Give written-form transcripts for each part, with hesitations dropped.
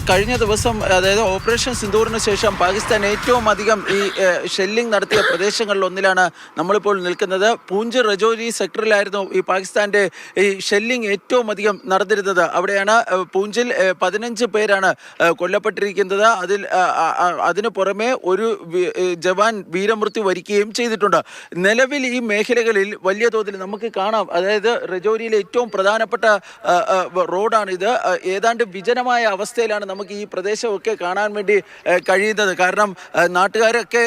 കഴിഞ്ഞ ദിവസം അതായത് ഓപ്പറേഷൻ സിന്ദൂറിന് ശേഷം പാകിസ്ഥാൻ ഏറ്റവും അധികം ഈ ഷെല്ലിംഗ് നടത്തിയ പ്രദേശങ്ങളിലൊന്നിലാണ് നമ്മളിപ്പോൾ നിൽക്കുന്നത്. പൂഞ്ച് രജോരി സെക്ടറിലായിരുന്നു ഈ പാകിസ്ഥാൻ്റെ ഈ ഷെല്ലിംഗ് ഏറ്റവും അധികം നടന്നിരുന്നത്. അവിടെയാണ് പൂഞ്ചിൽ 15 പേരാണ് കൊല്ലപ്പെട്ടിരിക്കുന്നത്. അതിന് പുറമെ ഒരു ജവാൻ വീരമൃത്യു വരിക്കുകയും ചെയ്തിട്ടുണ്ട്. നിലവിൽ ഈ മേഖലകളിൽ വലിയ തോതിൽ നമുക്ക് കാണാം. അതായത് രജോരിയിലെ ഏറ്റവും പ്രധാനപ്പെട്ട റോഡാണിത്. ഏതാണ്ട് വിജനമായ അവസ്ഥയിലാണ് നമുക്ക് ഈ പ്രദേശമൊക്കെ കാണാൻ വേണ്ടി കഴിയുന്നത്. കാരണം നാട്ടുകാരൊക്കെ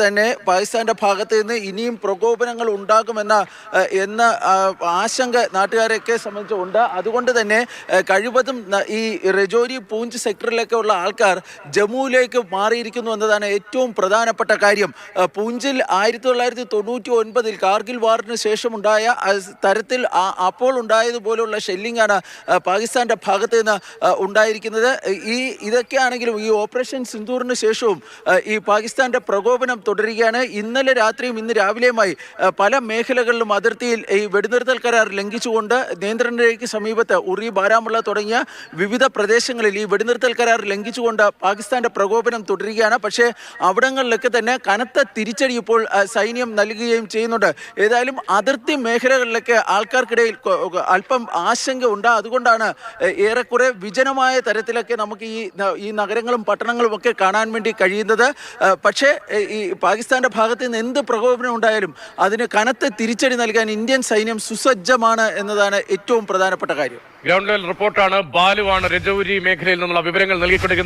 തന്നെ പാകിസ്ഥാൻ്റെ ഭാഗത്ത് നിന്ന് ഇനിയും പ്രകോപനങ്ങൾ ഉണ്ടാകുമെന്ന ആശങ്ക നാട്ടുകാരെയൊക്കെ സംബന്ധിച്ചുണ്ട്. അതുകൊണ്ട് തന്നെ കഴിവതും ഈ രജോരി പൂഞ്ച് സെക്ടറിലൊക്കെ ഉള്ള ആൾക്കാർ ജമ്മുവിലേക്ക് മാറിയിരിക്കുന്നു എന്നതാണ് ഏറ്റവും പ്രധാനപ്പെട്ട കാര്യം. പൂഞ്ചിൽ 1999 കാർഗിൽ വാറിന് ശേഷമുണ്ടായ തരത്തിൽ അപ്പോൾ ഉണ്ടായതുപോലുള്ള ഷെല്ലിംഗാണ് പാകിസ്ഥാൻ്റെ ഭാഗത്ത് നിന്ന് ഉണ്ടായിരിക്കുന്നത്. ഇതൊക്കെയാണെങ്കിലും ഈ ഓപ്പറേഷൻ സിന്ദൂറിന് ശേഷവും ഈ പാകിസ്ഥാൻ്റെ പ്രകോപനം തുടരുകയാണ്. ഇന്നലെ രാത്രിയും ഇന്ന് രാവിലെയുമായി പല മേഖലകളിലും അതിർത്തിയിൽ ഈ വെടിനിർത്തൽ കരാർ ലംഘിച്ചുകൊണ്ട് നിയന്ത്രണ രേഖയ്ക്ക് സമീപത്ത് ഉറി, ബാരാമുള്ള തുടങ്ങിയ വിവിധ പ്രദേശങ്ങളിൽ ഈ വെടിനിർത്തൽ കരാർ ലംഘിച്ചുകൊണ്ട് പാകിസ്ഥാൻ്റെ പ്രകോപനം തുടരുകയാണ്. പക്ഷേ അവിടങ്ങളിലൊക്കെ തന്നെ കനത്ത തിരിച്ചടി ഇപ്പോൾ സൈന്യം നൽകുകയും ചെയ്യുന്നുണ്ട്. ഏതായാലും അതിർത്തി മേഖലകളിലൊക്കെ ആൾക്കാർക്കിടയിൽ അല്പം ആശങ്ക ഉണ്ട്. അതുകൊണ്ടാണ് ഏറെക്കുറെ വിജനമായ തരത്തിലൊക്കെ നമുക്ക് ഈ നഗരങ്ങളും പട്ടണങ്ങളും ഒക്കെ കാണാൻ വേണ്ടി കഴിയുന്നത്. പക്ഷേ ഈ പാകിസ്ഥാൻ്റെ ഭാഗത്ത് നിന്ന് എന്ത് പ്രകോപനം ഉണ്ടായാലും അതിന് കനത്ത തിരിച്ചടി നൽകാൻ ഇന്ത്യൻ സൈന്യം സുസജ്ജമാണ് എന്നതാണ് ഏറ്റവും പ്രധാനപ്പെട്ട കാര്യം. ഗ്രൗണ്ട് ലെവൽ റിപ്പോർട്ടാണ്. ബാലുവാണ് രജൌരി മേഖലയിൽ നിന്നുള്ള വിവരങ്ങൾ നൽകിക്കൊണ്ടിരിക്കുന്നത്.